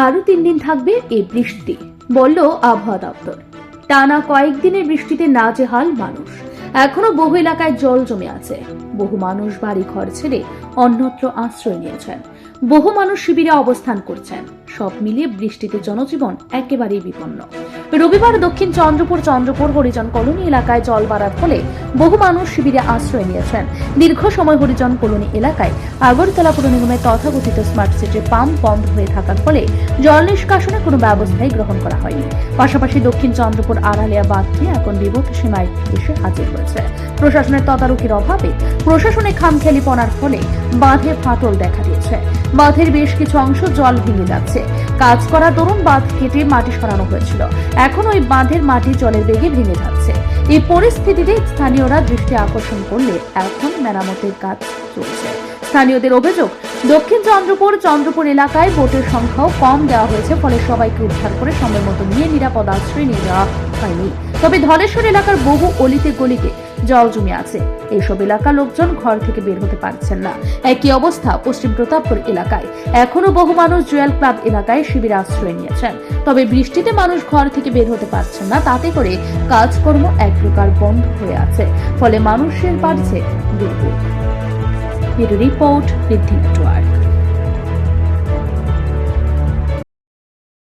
আরো 3 দিন থাকবে এই বৃষ্টি, বলল আবহাওয়া দপ্তর। টানা কয়েকদিনের বৃষ্টিতে নাজেহাল মানুষ। এখনো বহু এলাকায় জল জমে আছে। বহু মানুষ বাড়ি ঘর ছেড়ে অন্যত্র আশ্রয় নিয়েছেন। বহু মানুষ শিবিরে অবস্থান করছেন। সব মিলিয়ে বৃষ্টিতে জনজীবন একেবারেই বিপন্ন। রবিবার দক্ষিণ চন্দ্রপুর হরিজন কলোনি এলাকায় জল বাড়ার ফলে বহু মানুষ শিবিরে আশ্রয় নিয়েছেন। দীর্ঘ সময় হরিজন কলোনি এলাকায় আগরতলা পুর নিগমের তথাকথিত স্মার্ট সিটির পাম্প বন্ধ হয়ে থাকার ফলে জল নিষ্কাশনে কোনো ব্যবস্থাই গ্রহণ করা হয়নি। পাশাপাশি দক্ষিণ চন্দ্রপুর আড়ালিয়া বাঁধটি এখন বিপদ সীমায় এসে হাজির হয়েছে। প্রশাসনের তদারকির অভাবে প্রশাসনে খামখেয়ালিপনার ফলে বাঁধে ফাটল দেখা দিয়েছে। বাঁধের বেশ কিছু অংশ জল ভেঙে যাচ্ছে। কাজ করার দরুন বাঁধ কেটে মাটি সরানো হয়েছিল, এখন ওই বাঁধের মাটি জলের বেগে ভেঙে যাচ্ছে। এই পরিস্থিতিতে স্থানীয়রা দৃষ্টি আকর্ষণ করলে এখন মেরামতের কাজ চলছে। স্থানীয়দের অভিযোগ, দক্ষিণ চন্দ্রপুর এলাকায় বোটের সংখ্যাও কম দেওয়া হয়েছে, ফলে সবাইকে উদ্ধার করে সময় মতো নিয়ে নিরাপদ আশ্রয় নিয়ে যাওয়া হয়নি। তবে ধলেশ্বর এলাকার বহু অলিতে গলিতে জল জমে আছে। এইসব এলাকার লোকজন ঘর থেকে বের হতে পারছেন না। একই অবস্থা পশ্চিম প্রতাপপুর এলাকায়। এখনো বহু মানুষ জুয়েল ক্লাব এলাকায় শিবিরে আশ্রয় নিয়েছেন। তবে বৃষ্টিতে মানুষ ঘর থেকে বের হতে পারছেন না, তাতে করে কাজকর্ম এক প্রকার বন্ধ হয়ে আছে। ফলে মানুষের বাড়ছে দুর্ভোগ। রিপোর্ট ঋদ্ধি নেটওয়ার্ক।